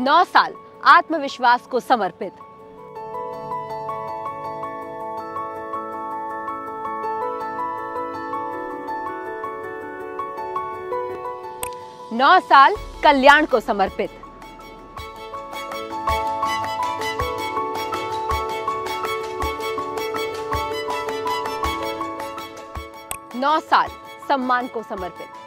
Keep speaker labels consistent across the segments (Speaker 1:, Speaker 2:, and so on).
Speaker 1: 9 साल आत्मविश्वास को समर्पित। नौ साल कल्याण को समर्पित। 9 साल सम्मान को समर्पित।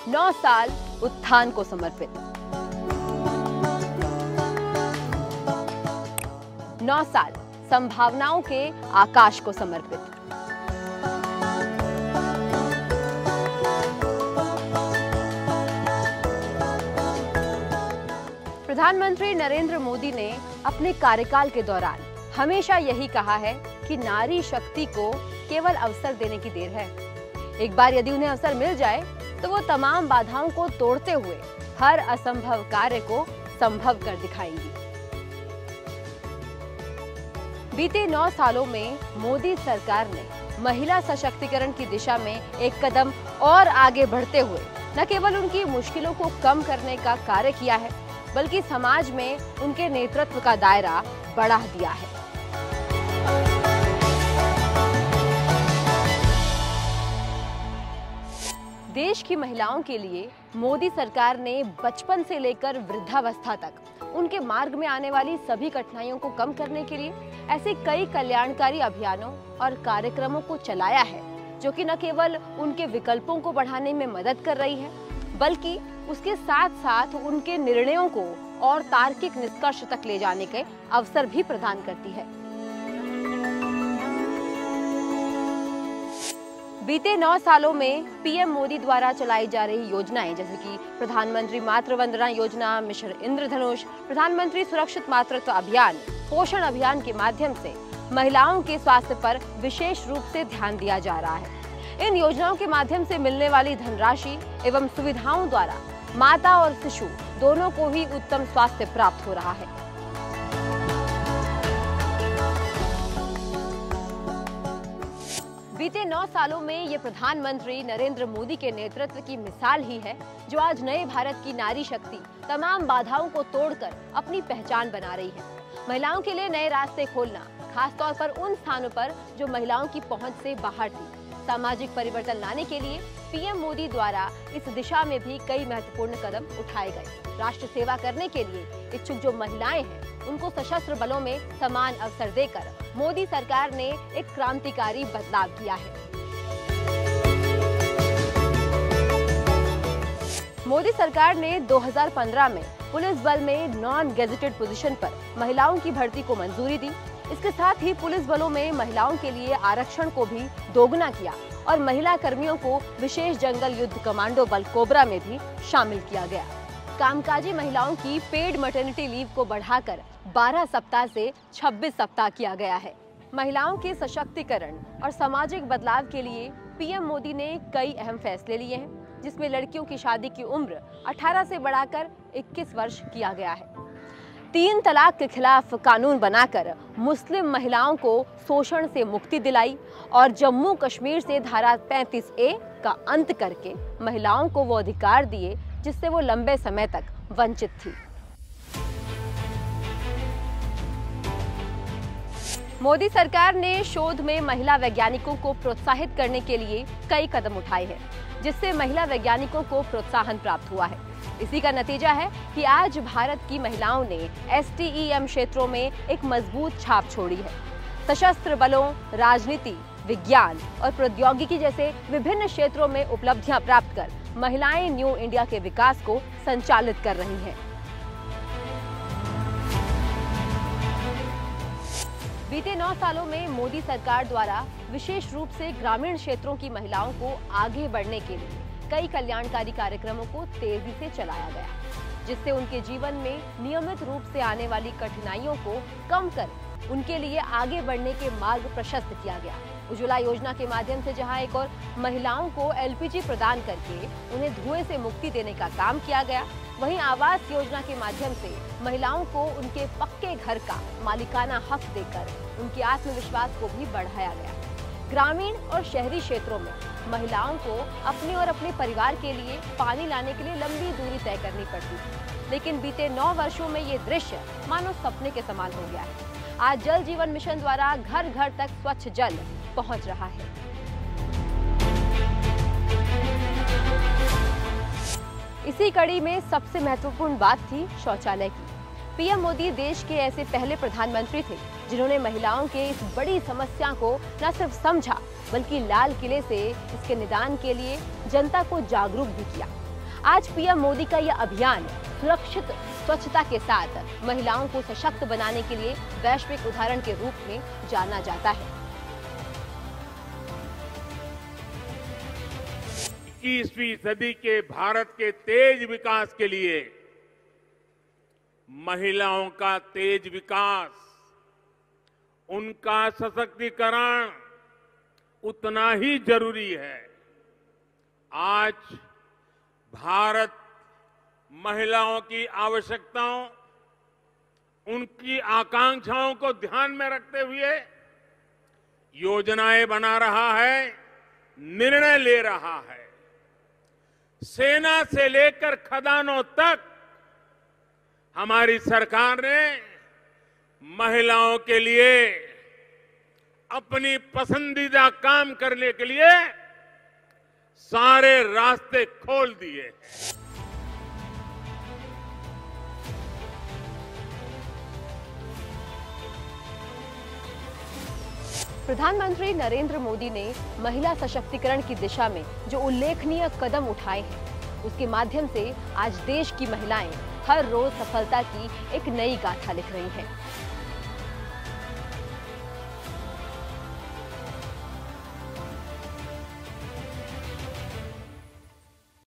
Speaker 1: 9 साल उत्थान को समर्पित। 9 साल संभावनाओं के आकाश को समर्पित। प्रधानमंत्री नरेंद्र मोदी ने अपने कार्यकाल के दौरान हमेशा यही कहा है कि नारी शक्ति को केवल अवसर देने की देर है। एक बार यदि उन्हें अवसर मिल जाए तो वो तमाम बाधाओं को तोड़ते हुए हर असंभव कार्य को संभव कर दिखाएंगी। बीते 9 सालों में मोदी सरकार ने महिला सशक्तिकरण की दिशा में एक कदम और आगे बढ़ते हुए न केवल उनकी मुश्किलों को कम करने का कार्य किया है, बल्कि समाज में उनके नेतृत्व का दायरा बढ़ा दिया है। देश की महिलाओं के लिए मोदी सरकार ने बचपन से लेकर वृद्धावस्था तक उनके मार्ग में आने वाली सभी कठिनाइयों को कम करने के लिए ऐसे कई कल्याणकारी अभियानों और कार्यक्रमों को चलाया है, जो कि न केवल उनके विकल्पों को बढ़ाने में मदद कर रही है, बल्कि उसके साथ साथ उनके निर्णयों को और तार्किक निष्कर्ष तक ले जाने के अवसर भी प्रदान करती है। बीते 9 सालों में पीएम मोदी द्वारा चलाई जा रही योजनाएं जैसे कि प्रधानमंत्री मातृ वंदना योजना, मिशन इंद्रधनुष, प्रधानमंत्री सुरक्षित मातृत्व अभियान, पोषण अभियान के माध्यम से महिलाओं के स्वास्थ्य पर विशेष रूप से ध्यान दिया जा रहा है। इन योजनाओं के माध्यम से मिलने वाली धनराशि एवं सुविधाओं द्वारा माता और शिशु दोनों को ही उत्तम स्वास्थ्य प्राप्त हो रहा है। बीते 9 सालों में ये प्रधानमंत्री नरेंद्र मोदी के नेतृत्व की मिसाल ही है, जो आज नए भारत की नारी शक्ति तमाम बाधाओं को तोड़कर अपनी पहचान बना रही है। महिलाओं के लिए नए रास्ते खोलना, खासतौर पर उन स्थानों पर जो महिलाओं की पहुंच से बाहर थी। सामाजिक परिवर्तन लाने के लिए पीएम मोदी द्वारा इस दिशा में भी कई महत्वपूर्ण कदम उठाए गए। राष्ट्र सेवा करने के लिए इच्छुक जो महिलाएं हैं, उनको सशस्त्र बलों में समान अवसर देकर मोदी सरकार ने एक क्रांतिकारी बदलाव किया है। मोदी सरकार ने 2015 में पुलिस बल में नॉन गेजेटेड पोजीशन पर महिलाओं की भर्ती को मंजूरी दी। इसके साथ ही पुलिस बलों में महिलाओं के लिए आरक्षण को भी दोगुना किया और महिला कर्मियों को विशेष जंगल युद्ध कमांडो बल कोबरा में भी शामिल किया गया। कामकाजी महिलाओं की पेड मैटरनिटी लीव को बढ़ाकर 12 सप्ताह से 26 सप्ताह किया गया है। महिलाओं के सशक्तिकरण और सामाजिक बदलाव के लिए पीएम मोदी ने कई अहम फैसले लिए हैं, जिसमें लड़कियों की शादी की उम्र 18 से बढ़ाकर 21 वर्ष किया गया है। 3 तलाक के खिलाफ कानून बनाकर मुस्लिम महिलाओं को शोषण से मुक्ति दिलाई और जम्मू कश्मीर से धारा 35A का अंत करके महिलाओं को वो अधिकार दिए जिससे वो लंबे समय तक वंचित थी। मोदी सरकार ने शोध में महिला वैज्ञानिकों को प्रोत्साहित करने के लिए कई कदम उठाए हैं, जिससे महिला वैज्ञानिकों को प्रोत्साहन प्राप्त हुआ है। इसी का नतीजा है कि आज भारत की महिलाओं ने STEM क्षेत्रों में एक मजबूत छाप छोड़ी है। सशस्त्र बलों, राजनीति, विज्ञान और प्रौद्योगिकी जैसे विभिन्न क्षेत्रों में उपलब्धियां प्राप्त कर महिलाएं न्यू इंडिया के विकास को संचालित कर रही हैं। बीते 9 सालों में मोदी सरकार द्वारा विशेष रूप से ग्रामीण क्षेत्रों की महिलाओं को आगे बढ़ने के लिए कई कल्याणकारी कार्यक्रमों को तेजी से चलाया गया, जिससे उनके जीवन में नियमित रूप से आने वाली कठिनाइयों को कम कर उनके लिए आगे बढ़ने के मार्ग प्रशस्त किया गया। उज्ज्वला योजना के माध्यम से जहां एक और महिलाओं को LPG प्रदान करके उन्हें धुएं से मुक्ति देने का काम किया गया, वहीं आवास योजना के माध्यम से महिलाओं को उनके पक्के घर का मालिकाना हक देकर उनके आत्मविश्वास को भी बढ़ाया गया। ग्रामीण और शहरी क्षेत्रों में महिलाओं को अपने और अपने परिवार के लिए पानी लाने के लिए लंबी दूरी तय करनी पड़ती थी, लेकिन बीते 9 वर्षों में ये दृश्य मानो सपने के समान हो गया है। आज जल जीवन मिशन द्वारा घर घर तक स्वच्छ जल पहुंच रहा है। इसी कड़ी में सबसे महत्वपूर्ण बात थी शौचालय की। पीएम मोदी देश के ऐसे पहले प्रधानमंत्री थे जिन्होंने महिलाओं के इस बड़ी समस्या को न सिर्फ समझा बल्कि लाल किले से इसके निदान के लिए जनता को जागरूक भी किया। आज पीएम मोदी का यह अभियान सुरक्षित स्वच्छता के साथ महिलाओं को सशक्त बनाने के लिए वैश्विक उदाहरण के रूप में जाना जाता है।
Speaker 2: 21वीं सदी के भारत के तेज विकास के लिए महिलाओं का तेज विकास, उनका सशक्तिकरण उतना ही जरूरी है। आज भारत महिलाओं की आवश्यकताओं, उनकी आकांक्षाओं को ध्यान में रखते हुए योजनाएं बना रहा है, निर्णय ले रहा है। सेना से लेकर खदानों तक हमारी सरकार ने महिलाओं के लिए अपनी पसंदीदा काम करने के लिए सारे रास्ते खोल दिए।
Speaker 1: प्रधानमंत्री नरेंद्र मोदी ने महिला सशक्तिकरण की दिशा में जो उल्लेखनीय कदम उठाए हैं, उसके माध्यम से आज देश की महिलाएं हर रोज सफलता की एक नई गाथा लिख रही हैं।